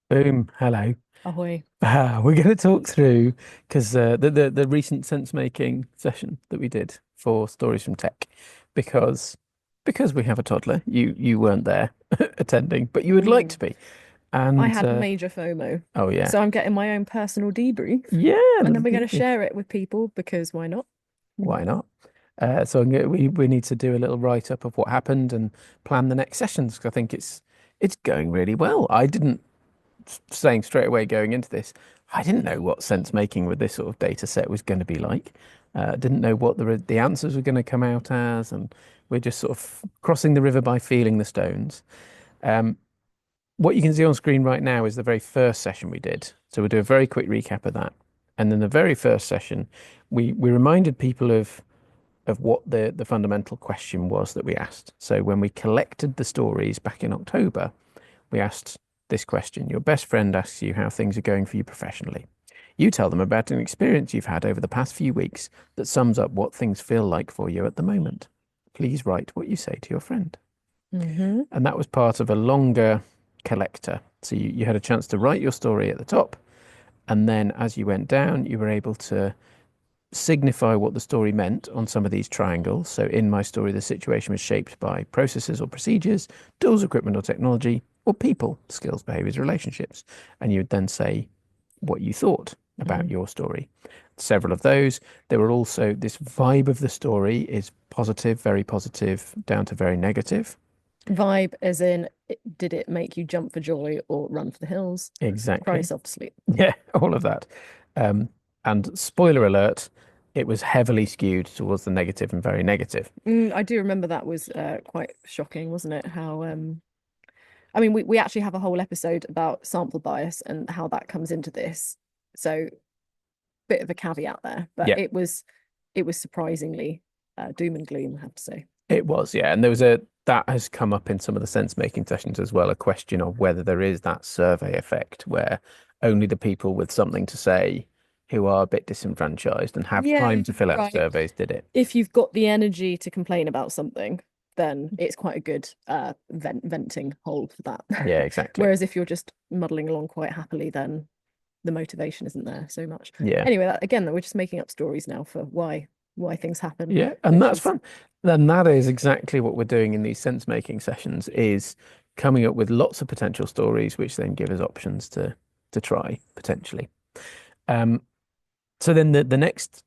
Boom. Hello. Ahoy. We're going to talk through because the recent sense making session that we did for Stories from Tech, because because we have a toddler. You weren't there attending, but you would like to Mm. be. I And had major FOMO. oh yeah, So I'm getting my own personal debrief yeah, and let's then we're going to do. share it with people because why not? Why not? So we need to do a little write up of what happened and plan the next sessions 'cause I think it's going really well. I didn't saying straight away going into this, I didn't know what sense making with this sort of data set was going to be like. Didn't know what the answers were going to come out as, and we're just sort of crossing the river by feeling the stones. Um, what you can see on screen right now is the very first session we did. So we'll do a very quick recap of that. And then the very first session, we reminded people of what the fundamental question was that we asked. So when we collected the stories back in October, we asked this question. Your best friend asks you how things are going for you professionally. You tell them about an experience you've had over the past few weeks that sums up what things feel like for you at the moment. Please write what you say to your friend. Hmm. And that was part of a longer collector. So you had a chance to write your story at the top. And then as you went down, you were able to signify what the story meant on some of these triangles. So in my story, the situation was shaped by processes or procedures, tools, equipment, or technology, or people, skills, behaviors, relationships. And you would then say what you thought about Hmm. your story. Several of those. There were also this vibe of the story is positive, very positive, down to very negative. Vibe as in, did it make you jump for joy or run for the hills? Cry Exactly. yourself to sleep. Yeah, all of that. Um, and spoiler alert, it was heavily skewed towards the negative and very negative. I do remember that was quite shocking, wasn't it? How I mean we actually have a whole episode about sample bias and how that comes into this. So bit of a caveat there, but Yeah. it was surprisingly doom and gloom, I have to say. It was, yeah. And there was a that has come up in some of the sense making sessions as well, a question of whether there is that survey effect where only the people with something to say who are a bit disenfranchised and have Yeah, time to fill out right. surveys did it. If you've got the energy to complain about something, then it's quite a good venting hole for that. Yeah, exactly. Whereas if you're just muddling along quite happily, then the motivation isn't there so much. Yeah. Anyway, again, we're just making up stories now for why things happen, Yeah. And which that's is fun. Then that is exactly what we're doing in these sense making sessions is coming up with lots of potential stories, which then give us options to try potentially. Um, so then the next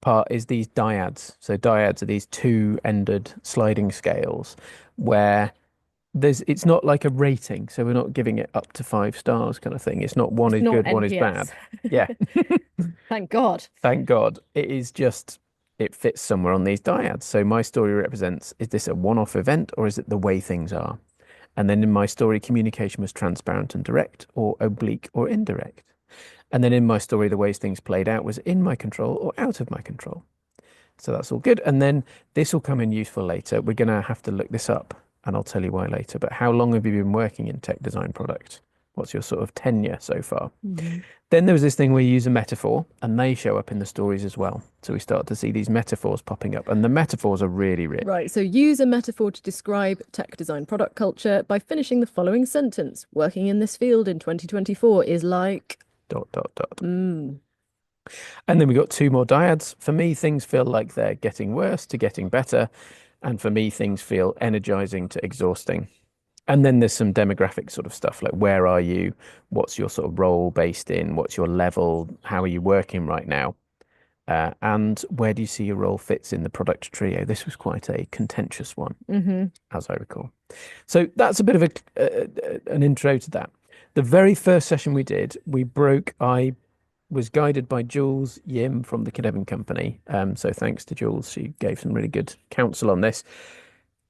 part is these dyads. So dyads are these two-ended sliding scales where there's it's not like a rating. So we're not giving it up to 5 stars kind of thing. It's not one it's is not good, one is NPS. bad. Yeah. Thank God. Thank God. It is just it fits somewhere on these dyads. So my story represents, is this a one-off event or is it the way things are? And then in my story, communication was transparent and direct or oblique or indirect. And then in my story, the ways things played out was in my control or out of my control. So that's all good. And then this will come in useful later. We're going to have to look this up and I'll tell you why later. But how long have you been working in tech design product? What's your sort of tenure so far? Mhm. Then there was this thing where you use a metaphor and they show up in the stories as well. So we start to see these metaphors popping up and the metaphors are really rich. Right, so use a metaphor to describe tech design product culture by finishing the following sentence. Working in this field in 2024 is like, Dot, dot, dot. mm, And then we got two more dyads. For me, things feel like they're getting worse to getting better. And for me, things feel energizing to exhausting. And then there's some demographic sort of stuff like where are you? What's your sort of role based in? What's your level? How are you working right now? And where do you see your role fits in the product trio? This was quite a contentious one, hmm. as I recall. So that's a bit of an intro to that. The very first session we did, I was guided by Jules Yim from the Cadevan Company. So thanks to Jules, she gave some really good counsel on this.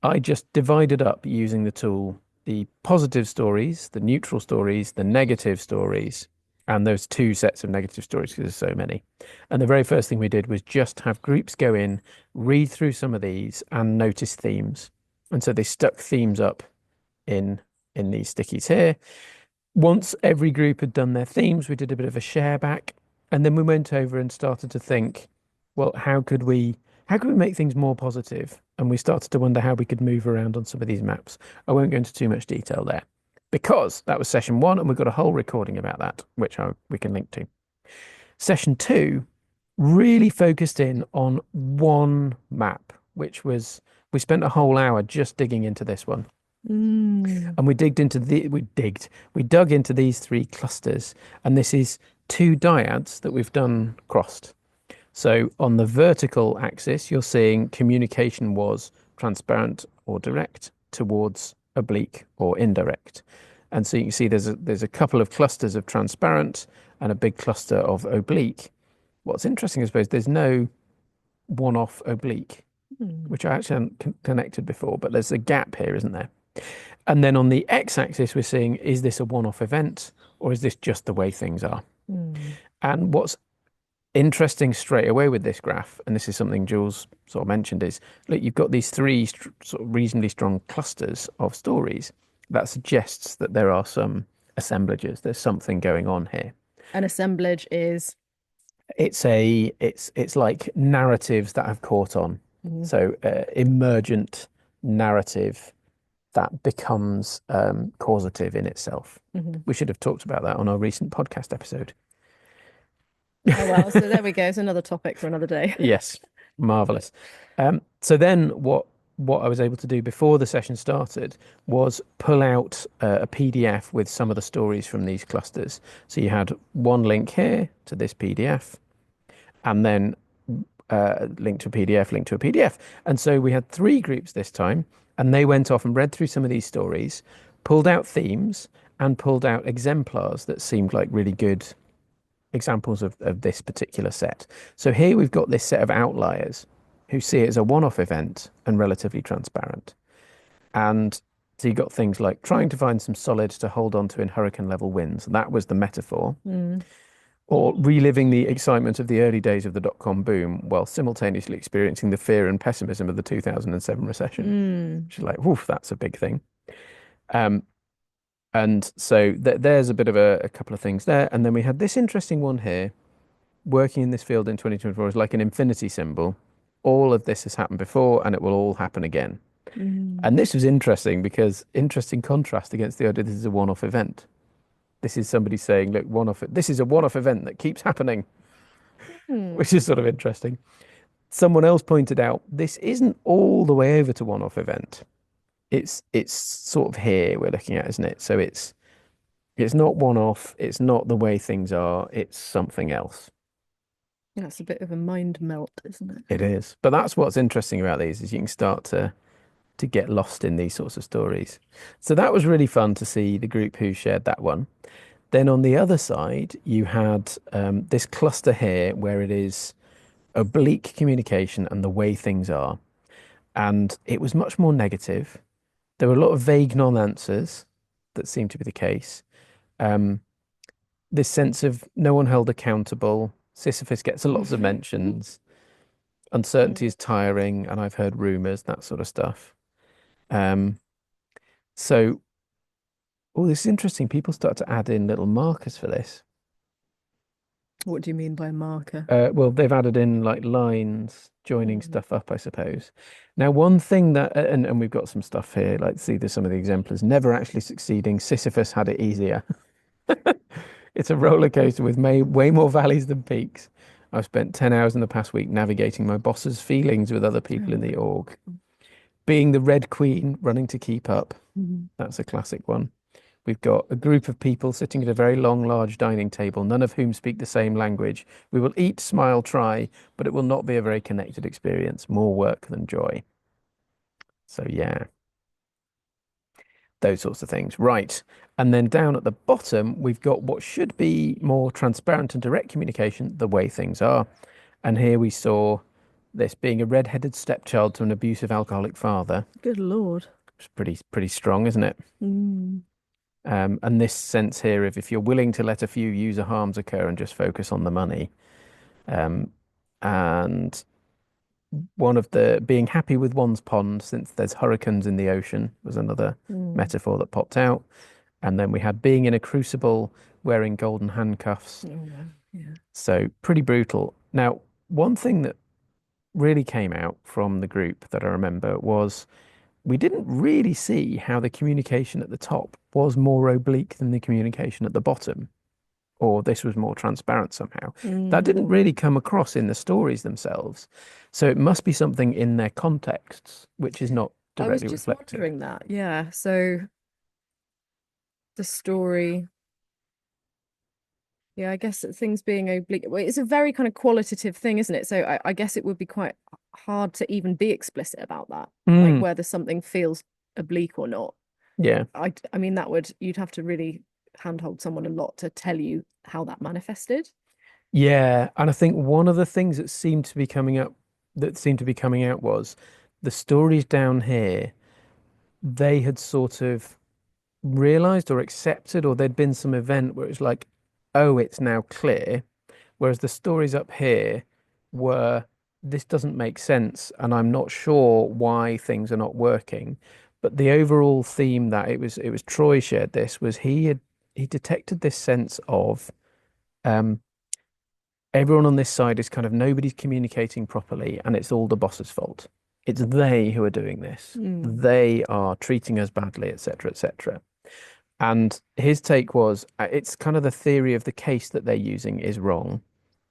I just divided up using the tool the positive stories, the neutral stories, the negative stories, and those two sets of negative stories because there's so many. And the very first thing we did was just have groups go in, read through some of these, and notice themes. And so they stuck themes up in in these stickies here. Once every group had done their themes, we did a bit of a share back, and then we went over and started to think, well, how could we make things more positive? And we started to wonder how we could move around on some of these maps. I won't go into too much detail there, because that was session one, and we've got a whole recording about that, which we can link to. Session two really focused in on one map, which was we spent a whole hour just digging into this one. Mm. And we dug into these three clusters, and this is two dyads that we've done crossed. So on the vertical axis, you're seeing communication was transparent or direct towards oblique or indirect. And so you can see there's a couple of clusters of transparent and a big cluster of oblique. What's interesting, I suppose, there's no one-off oblique, Mm. which I actually hadn't connected before, but there's a gap here, isn't there? And then on the x-axis, we're seeing, is this a one-off event or is this just the way things are? Mm. And what's interesting straight away with this graph, and this is something Jules sort of mentioned, is look, you've got these three sort of reasonably strong clusters of stories. That suggests that there are some assemblages. There's something going on here. An assemblage is. It's like narratives that have caught on. Mm. So emergent narrative that becomes causative in itself. Mhm. We should have talked about that on our recent podcast episode. Oh well, so there we go. It's another topic for another day. Yes, marvelous. So then what I was able to do before the session started was pull out a PDF with some of the stories from these clusters. So you had one link here to this PDF, and then link to a PDF, link to a PDF. And so we had three groups this time, and they went off and read through some of these stories, pulled out themes, and pulled out exemplars that seemed like really good examples of this particular set. So here we've got this set of outliers who see it as a one-off event and relatively transparent. And so you got things like trying to find some solid to hold on to in hurricane level winds. That was the metaphor. Mm. Or reliving the excitement of the early days of the dot-com boom while simultaneously experiencing the fear and pessimism of the 2007 recession. Mm. Which is like, woof, that's a big thing. Um, and so there's a bit of a couple of things there. And then we had this interesting one here. Working in this field in 2024 is like an infinity symbol. All of this has happened before and it will all happen again. Mm. And this was interesting because interesting contrast against the idea this is a one-off event. This is somebody saying, look, this is a one-off event that keeps happening, Mm. which is sort of interesting. Someone else pointed out this isn't all the way over to one-off event. It's sort of here we're looking at, isn't it? So it's not one-off, it's not the way things are, it's something else. That's a bit of a mind melt, isn't it? It is. But that's what's interesting about these is you can start to get lost in these sorts of stories. So that was really fun to see the group who shared that one. Then on the other side, you had this cluster here where it is oblique communication and the way things are. And it was much more negative. There were a lot of vague non-answers that seemed to be the case. Um, this sense of no one held accountable. Sisyphus gets lots of mentions. Uncertainty Mm. is tiring, and I've heard rumors, that sort of stuff. Um, so, oh, this is interesting. People start to add in little markers for this. What do you mean by marker? Well, they've added in like lines joining Mm. stuff up, I suppose. Now, one thing that, and we've got some stuff here, like see, there's some of the exemplars. Never actually succeeding. Sisyphus had it easier. It's a roller coaster with way more valleys than peaks. I've spent 10 hours in the past week navigating my boss's feelings with other people in Oh, the org. Being the Red Queen, running to keep up. God. That's a classic one. We've got a group of people sitting at a very long, large dining table, none of whom speak the same language. We will eat, smile, try, but it will not be a very connected experience. More work than joy. So, yeah, those sorts of things. Right. And then down at the bottom, we've got what should be more transparent and direct communication, the way things are. And here we saw this being a red-headed stepchild to an abusive alcoholic father. Good Lord. It's pretty strong, isn't it? Mm. And this sense here of if you're willing to let a few user harms occur and just focus on the money. Um, and one of the being happy with one's pond since there's hurricanes in the ocean was another Mm. metaphor that popped out. And then we had being in a crucible wearing golden handcuffs. Oh, wow. Yeah. So pretty brutal. Now, one thing that really came out from the group that I remember was we didn't really see how the communication at the top was more oblique than the communication at the bottom, or this was more transparent somehow. That didn't Mm. really come across in the stories themselves. So it must be something in their contexts, which is not I was directly just reflected. wondering that. Yeah. So the story, yeah, I guess that things being oblique, well, it's a very kind of qualitative thing, isn't it? So I guess it would be quite hard to even be explicit about that, like Mm, whether something feels oblique or not. yeah. I mean, that would, you'd have to really handhold someone a lot to tell you how that manifested. Yeah. And I think one of the things that seemed to be coming out was the stories down here, they had sort of realized or accepted, or there'd been some event where it's like, oh, it's now clear. Whereas the stories up here were, this doesn't make sense, and I'm not sure why things are not working. But the overall theme that it was Troy shared this was he detected this sense of um, everyone on this side is kind of nobody's communicating properly, and it's all the boss's fault. It's they who are doing this. Mm. They are treating us badly, etc., etc. And his take was it's kind of the theory of the case that they're using is wrong.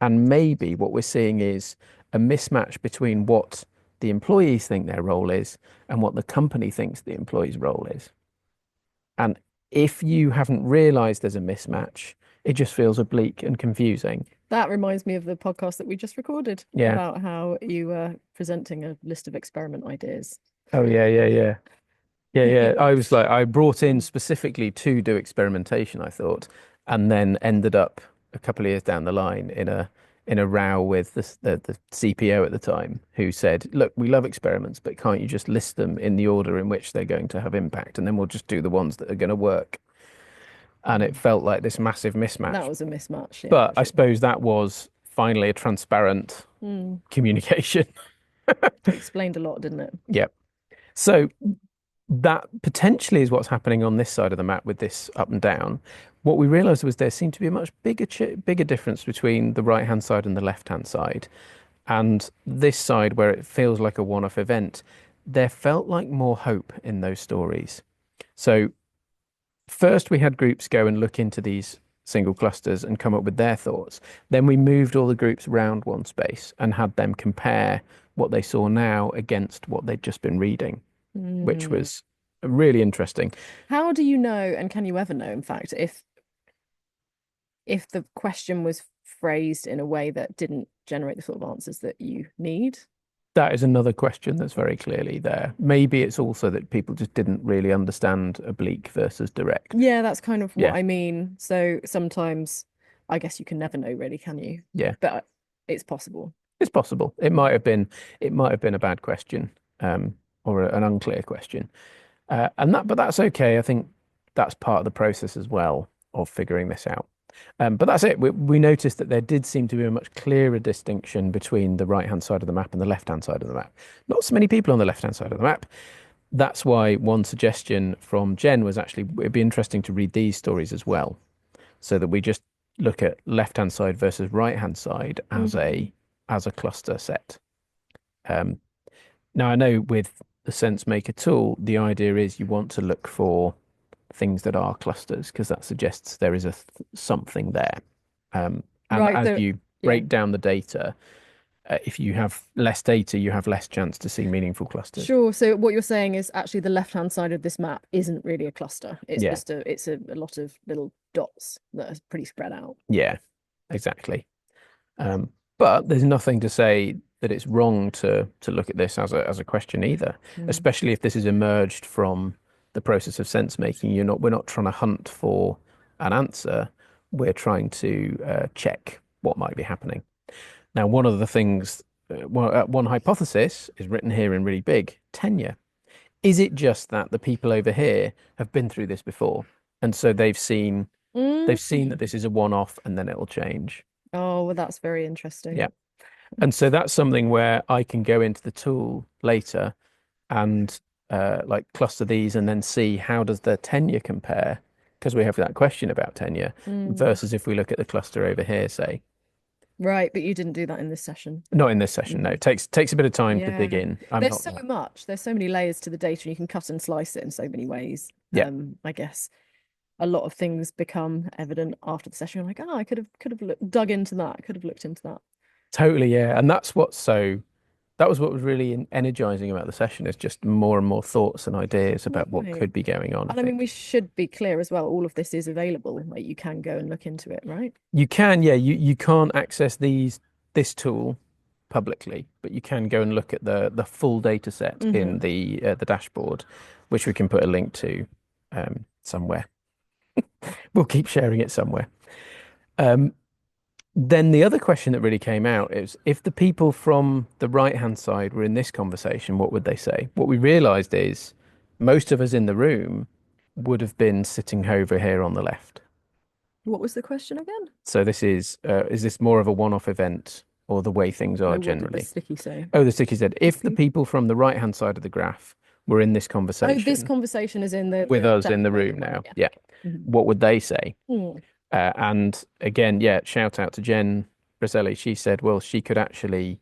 And maybe what we're seeing is a mismatch between what the employees think their role is and what the company thinks the employee's role is. And if you haven't realized there's a mismatch, it just feels oblique and confusing. That reminds me of the podcast that we just recorded Yeah. about how you were presenting a list of experiment ideas. Oh, yeah, yeah, yeah. Yeah, yeah. Yeah. I was like, I brought in specifically to do experimentation, I thought, and then ended up a couple of years down the line in a row with the CPO at the time, who said, "Look, we love experiments, but can't you just list them in the order in which they're going to have impact, and then we'll just do the ones that are going to work?" And it felt like this massive That mismatch. was a mismatch, yeah, But for I sure. suppose that was finally a transparent Mm. communication. Explained a lot, didn't it? Yep. So that potentially is what's happening on this side of the map with this up and down. What we realized was there seemed to be a much bigger difference between the right hand side and the left hand side. And this side, where it feels like a one-off event, there felt like more hope in those stories. So first we had groups go and look into these single clusters and come up with their thoughts. Then we moved all the groups around one space and had them compare what they saw now against what they'd just been reading, which Mm. was really interesting. How do you know, and can you ever know, in fact, if the question was phrased in a way that didn't generate the sort of answers that you need? That is another question that's very clearly there. Maybe it's also that people just didn't really understand oblique versus direct. Yeah, that's kind of what Yeah, I mean. So sometimes I guess you can never know, really, can you? yeah, But it's possible. it's possible. It might have been a bad question, um, or an unclear question, but that's okay. I think that's part of the process as well of figuring this out. But that's it. We noticed that there did seem to be a much clearer distinction between the right-hand side of the map and the left-hand side of the map. Not so many people on the left-hand side of the map. That's why one suggestion from Jen was actually it'd be interesting to read these stories as well, so that we just look at left-hand side versus right-hand side Hmm. as a cluster set. Um, Now I know with the SenseMaker tool, the idea is you want to look for things that are clusters because that suggests there is something there. And Right. as So, you yeah, break down the data, if you have less data, you have less chance to see meaningful clusters. sure. So what you're saying is actually the left-hand side of this map isn't really a cluster. It's Yeah, just a lot of little dots that are pretty spread out. yeah, exactly. Um, but there's nothing to say that it's wrong to look at this as a question either, Mm. especially if this has emerged from the process of sense making. We're not trying to hunt for an answer. We're trying to check what might be happening. Now, one of the things, one hypothesis is written here in really big, tenure. Is it just that the people over here have been through this before, and so Mm. they've seen that this is a one-off, and then it'll change? Oh, well, that's very Yeah. interesting. And so that's something where I can go into the tool later and like cluster these and then see how does the tenure compare? Because we have that question about tenure Mm. versus if we look at the cluster over here, say. Right, but you didn't do that in this session. Not in this session, no. Mm. Takes a bit of time to dig Yeah. in. I'm There's not so that. much. There's so many layers to the data, and you can cut and slice it in so many ways. Yeah, I guess a lot of things become evident after the session. You're like, oh, I could have dug into that. Could have looked into that. totally. Yeah, and that was what was really energizing about the session is just more and more thoughts and ideas about what Right. could be going on, I And I mean, we think. should be clear as well. All of this is available. Like you can go and look into it, right? You can, yeah, you can't access this tool publicly, but you can go and look at the full data set in Hmm. the dashboard, which we can put a link to somewhere. We'll keep sharing it somewhere. Um, then the other question that really came out is if the people from the right-hand side were in this conversation, what would they say? What we realized is most of us in the room would have been sitting over here on the left. What was the question again? So is this more of a one-off event or the way things are Oh, what did the generally? sticky say? Oh, the sticky said, The if the pe- people from the right-hand side of the graph were in this Oh, this conversation conversation is in the with the us in the dashboard. room Right. now, Yeah. yeah, Mhm. what would they say? Mm. And again, yeah, shout out to Jen Roselli. She said, well, she could actually,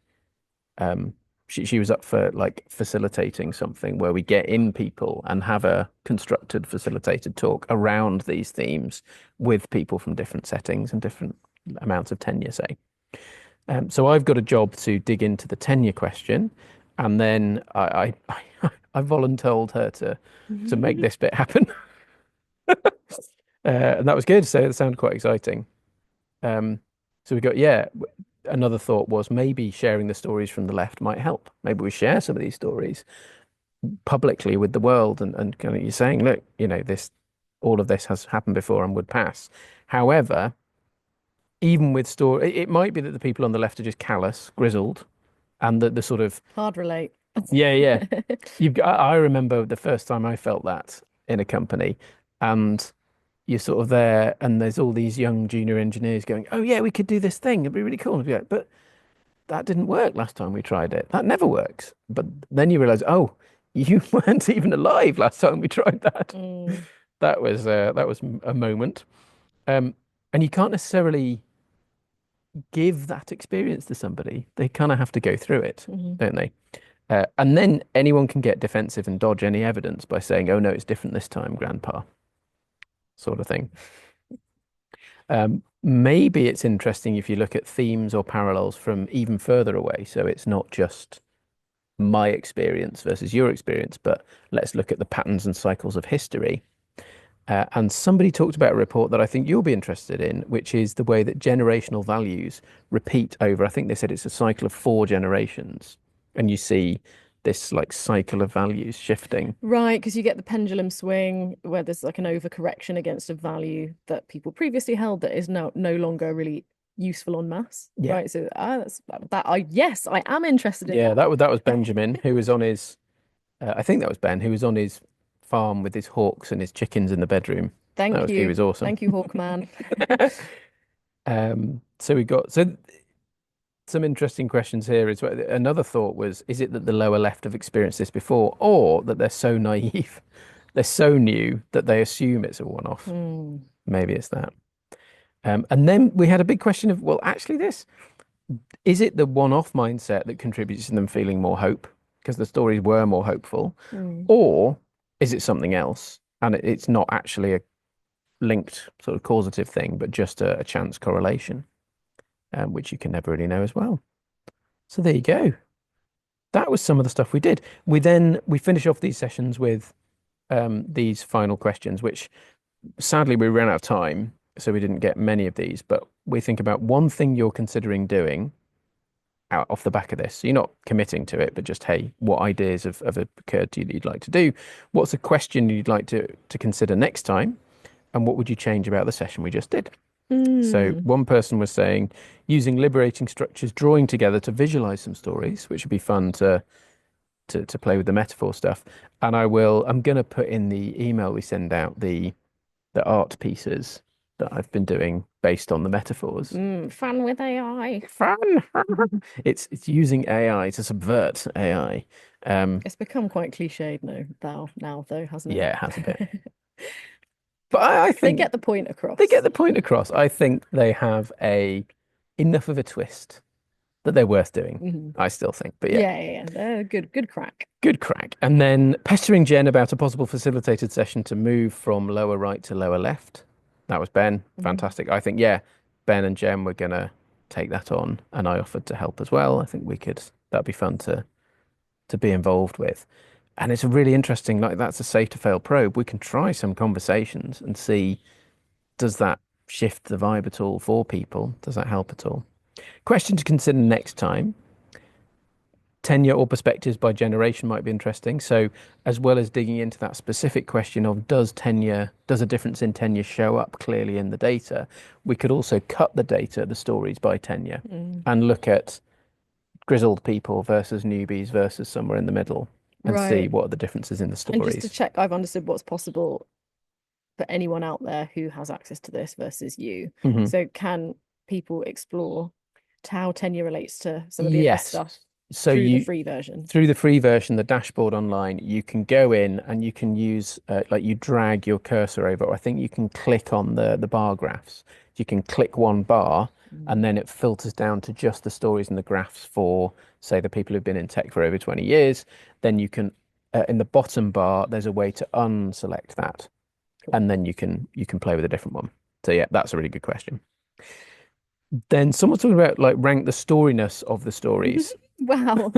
um, she was up for like facilitating something where we get in people and have a constructed, facilitated talk around these themes with people from different settings and different amounts of tenure, say. So I've got a job to dig into the tenure question, and then I voluntold her to make this bit happen, and that was good. So it sounded quite exciting. Um, so we got yeah. Another thought was maybe sharing the stories from the left might help. Maybe we share some of these stories publicly with the world, and kind of you're saying, look, all of this has happened before and would pass. However, even with story, it might be that the people on the left are just callous, grizzled, and that the sort of Hard relate. yeah, yeah. I remember the first time I felt that in a company, and you're sort of there, and there's all these young junior engineers going, "Oh yeah, we could do this thing. It'd be really cool." And be like, but that didn't work last time we tried it. That never works. But then you realize, oh, you weren't even alive last time we tried that. Mm. That was a moment. Um, and you can't necessarily give that experience to somebody. They kind of have to go through it, Mhm. don't they? And then anyone can get defensive and dodge any evidence by saying, "Oh no, it's different this time, Grandpa," sort of thing. Maybe it's interesting if you look at themes or parallels from even further away. So it's not just my experience versus your experience, but let's look at the patterns and cycles of history. And somebody talked about a report that I think you'll be interested in, which is the way that generational values repeat over. I think they said it's a cycle of 4 generations, and you see this like cycle of values shifting. Right, because you get the pendulum swing where there's like an overcorrection against a value that people previously held that is no longer really useful en masse. Yeah, Right. So that's that I yes, I am interested in yeah, that. that was Benjamin who was on his. I think that was Ben who was on his farm with his hawks and his chickens in the bedroom. Thank He you. was awesome. Thank you, Hawkman. So we got some interesting questions here as well. Another thought was, is it that the lower left have experienced this before, or that they're so naive, they're so new that they assume it's a one-off? Hmm. Maybe it's that. And then we had a big question of, well, actually, this is it the one-off mindset that contributes to them feeling more hope because the stories were more hopeful, Hmm. or is it something else and it's not actually a linked sort of causative thing, but just a chance correlation, which you can never really know as well. So there you go. That was some of the stuff we did. We finish off these sessions with these final questions, which sadly we ran out of time, so we didn't get many of these. But we think about one thing you're considering doing out off the back of this. So you're not committing to it, but just hey, what ideas have occurred to you that you'd like to do? What's a question you'd like to consider next time? And what would you change about the session we just did? So Hmm. one person was saying using liberating structures, drawing together to visualize some stories, which would be fun to play with the metaphor stuff. And I'm going to put in the email we send out the art pieces that I've been doing based on the metaphors. Fun with AI. Fun. It's using AI to subvert AI. It's become quite cliched now though, hasn't Yeah, it has a bit. it? But I They think get the point they get across. the point across. I think they have a enough of a twist that they're worth doing, Hmm. I still think. But yeah, Yeah. They're good crack. good crack. And then pestering Jen about a possible facilitated session to move from lower right to lower left. That was Ben. Hmm. Fantastic. I think, yeah, Ben and Jen were gonna take that on, and I offered to help as well. I think we could, that'd be fun to be involved with. And it's a really interesting, like that's a safe to fail probe. We can try some conversations and see, does that shift the vibe at all for people? Does that help at all? Question to consider next time. Tenure or perspectives by generation might be interesting. So, as well as digging into that specific question of does a difference in tenure show up clearly in the data, we could also cut the data, the stories by tenure, Mm. and look at grizzled people versus newbies versus somewhere in the middle and see Right. what are the differences in the And just to stories. check, I've understood what's possible for anyone out there who has access to this versus you. Hmm. So can people explore how tenure relates to some of the other Yes. stuff So through the you free version? through the free version, the dashboard online, you can go in and you can use like you drag your cursor over, or I think you can click on the bar graphs. You can click one bar and Mm. then it filters down to just the stories and the graphs for, say, the people who've been in tech for over 20 years. Then you can in the bottom bar, there's a way to unselect that, Cool. and then you can play with a different one. So yeah, that's a really good question. Then someone's talking about like rank the storiness of the stories, Wow,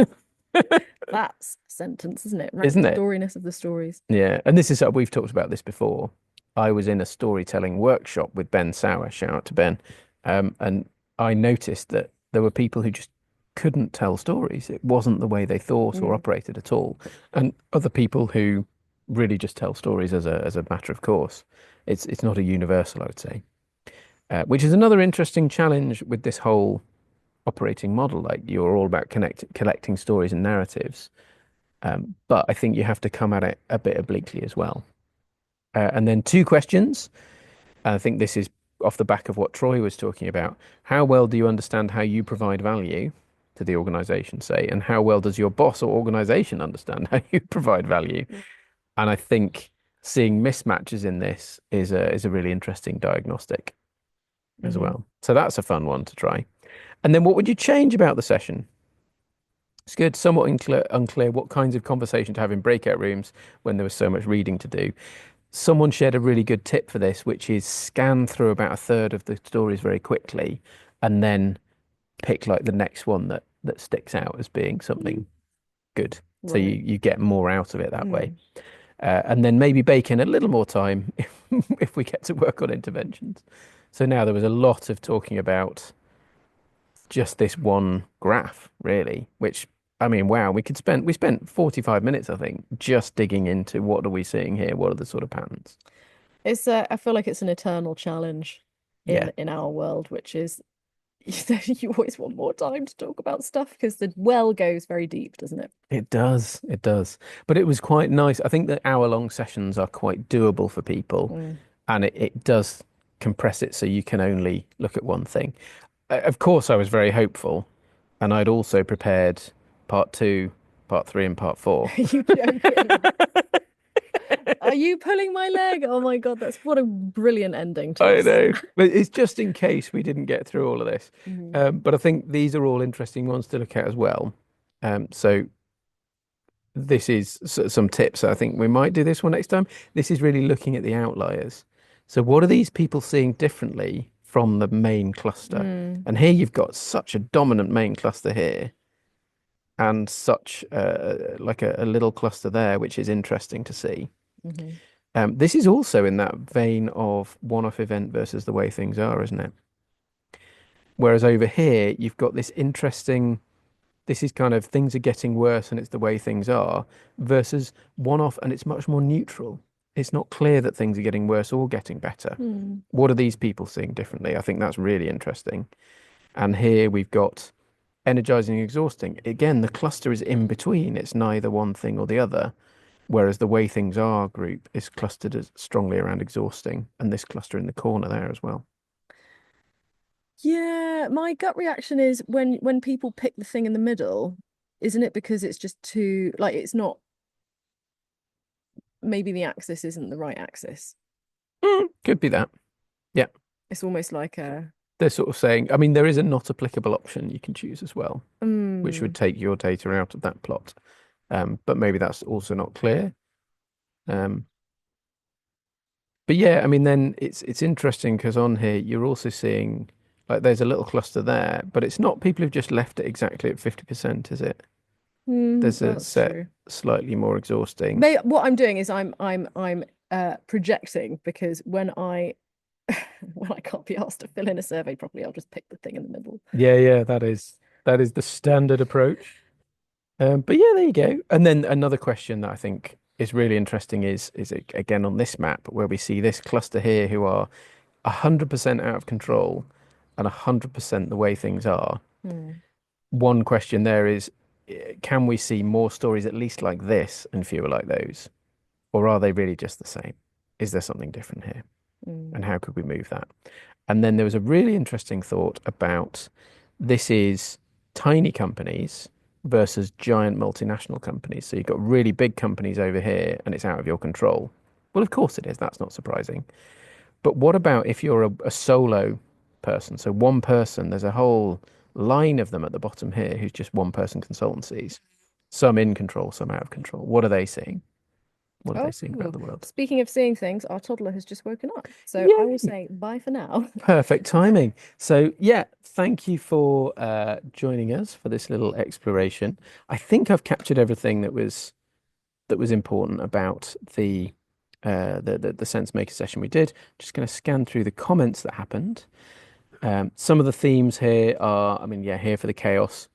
that's a sentence, isn't it? Rank the isn't it? storiness of the stories. Yeah, and this is we've talked about this before. I was in a storytelling workshop with Ben Sauer, shout out to Ben, and I noticed that there were people who just couldn't tell stories. It wasn't the way they thought or Mm. operated at all, and other people who really just tell stories as a matter of course. It's not a universal, I would say, which is another interesting challenge with this whole operating model. Like you're all about collecting stories and narratives, but I think you have to come at it a bit obliquely as well. And then two questions. I think this is off the back of what Troy was talking about. How well do you understand how you provide value to the organization, say, and how well does your boss or organization understand how you provide value? Mm. And I think seeing mismatches in this is a really interesting diagnostic as Hmm. well. So that's a fun one to try. And then what would you change about the session? It's good, somewhat unclear what kinds of conversation to have in breakout rooms when there was so much reading to do. Someone shared a really good tip for this, which is scan through about a third of the stories very quickly and then pick like the next one that sticks out as being something good. So Right. you get more out of it that way. Mm. And then maybe bake in a little more time if we get to work on interventions. So now there was a lot of talking about just this one graph, really, which I mean, wow, we spent 45 minutes, I think, just digging into what are we seeing here? What are the sort of patterns? It's I feel like it's an eternal challenge Yeah, in our world, which is you always want more time to talk about stuff because the well goes very deep, doesn't it? it does. It does. But it was quite nice. I think that hour-long sessions are quite doable for people, Mm. and it does compress it so you can only look at one thing. Of course, I was very hopeful, and I'd also prepared part two, part three, and part four. Are you joking? Are you pulling my leg? Oh my God, that's what a brilliant ending to I this. know, but it's just in case we didn't get through all of this. Mhm. But I think these are all interesting ones to look at as well. So this is some tips. I think we might do this one next time. This is really looking at the outliers. So what are these people seeing differently from the main cluster? Mm. And here you've got such a dominant main cluster here and such like a little cluster there, which is interesting to see. Hmm. This is also in that vein of one-off event versus the way things are, isn't it? Whereas over here, you've got this interesting, this is kind of things are getting worse and it's the way things are versus one-off and it's much more neutral. It's not clear that things are getting worse or getting better. Mm. What are these people seeing differently? I think that's really interesting. And here we've got energizing and exhausting. Again, the cluster is in between. It's neither one thing or the other. Whereas the way things are group is clustered as strongly around exhausting, and this cluster in the corner there as well. Yeah, my gut reaction is when people pick the thing in the middle, isn't it because it's just too like it's not maybe the axis isn't the right axis. Could be that. Yeah. It's almost like a they're sort of saying, I mean, there is a not applicable option you can choose as well, which would Mm. take your data out of that plot. But maybe that's also not clear. Um, but yeah, I mean, then it's interesting because on here you're also seeing like there's a little cluster there, but it's not people who've just left it exactly at 50%, is it? Mm, There's a that's set true. slightly more exhausting. May What I'm doing is I'm projecting because when I when I can't be asked to fill in a survey properly, I'll just pick the thing in the middle. Yeah, yeah, that is the standard approach. But yeah, there you go. And then another question that I think is really interesting is again on this map where we see this cluster here who are 100% out of control and 100% the way things are. Hmm. One question there is, can we see more stories at least like this and fewer like those? Or are they really just the same? Is there something different here? Mm. And how could we move that? And then there was a really interesting thought about this is tiny companies versus giant multinational companies. So you've got really big companies over here and it's out of your control. Well, of course it is. That's not surprising. But what about if you're a solo person? So one person, there's a whole line of them at the bottom here who's just one person consultancies, some in control, some out of control. What are they seeing? What are they Oh, seeing about the world? speaking of seeing things, our toddler has just woken up. So I will Yay! say bye for now. Perfect timing. So, yeah, thank you for joining us for this little exploration. I think I've captured everything that was important about the SenseMaker session we did. Just going to scan through the comments that happened. Some of the themes here are, I mean, yeah, here for the chaos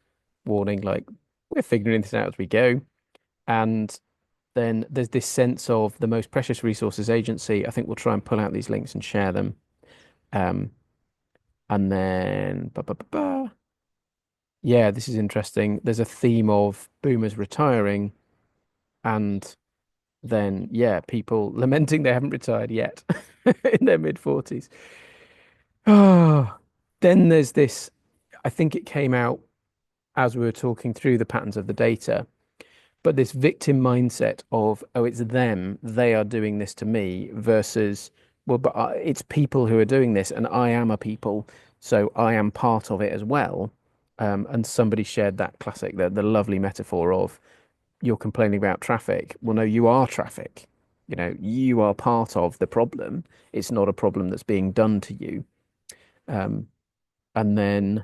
warning, like we're figuring this out as we go. And then there's this sense of the most precious resources agency. I think we'll try and pull out these links and share them. Um, and then, yeah, this is interesting. There's a theme of boomers retiring, and then, yeah, people lamenting they haven't retired yet in their mid 40s. Oh, then there's this, I think it came out as we were talking through the patterns of the data, but this victim mindset of, oh, it's them, they are doing this to me versus, well, but it's people who are doing this and I am a people, so I am part of it as well. And somebody shared that classic, the lovely metaphor of you're complaining about traffic. Well, no, you are traffic. You know, you are part of the problem. It's not a problem that's being done to you. Um, and then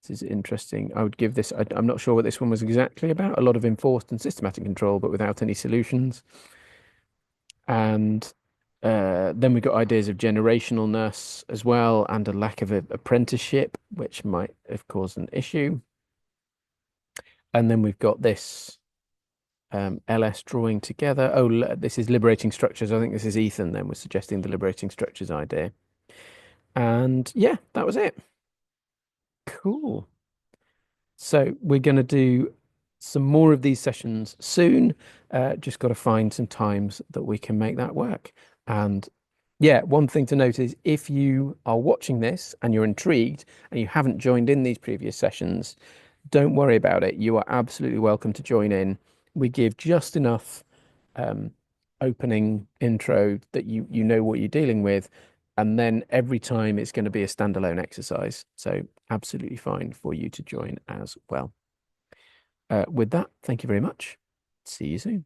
this is interesting. I would give this, I'm not sure what this one was exactly about. A lot of enforced and systematic control, but without any solutions. And then we've got ideas of generationalness as well, and a lack of apprenticeship, which might have caused an issue. And then we've got this LS drawing together. Oh, this is liberating structures. I think this is Ethan then was suggesting the liberating structures idea. And yeah, that was it. Cool. So we're going to do some more of these sessions soon. Just got to find some times that we can make that work. And yeah, one thing to note is if you are watching this and you're intrigued and you haven't joined in these previous sessions, don't worry about it. You are absolutely welcome to join in. We give just enough um, opening intro that you know what you're dealing with, and then every time it's going to be a standalone exercise. So absolutely fine for you to join as well. With that, thank you very much. See you soon.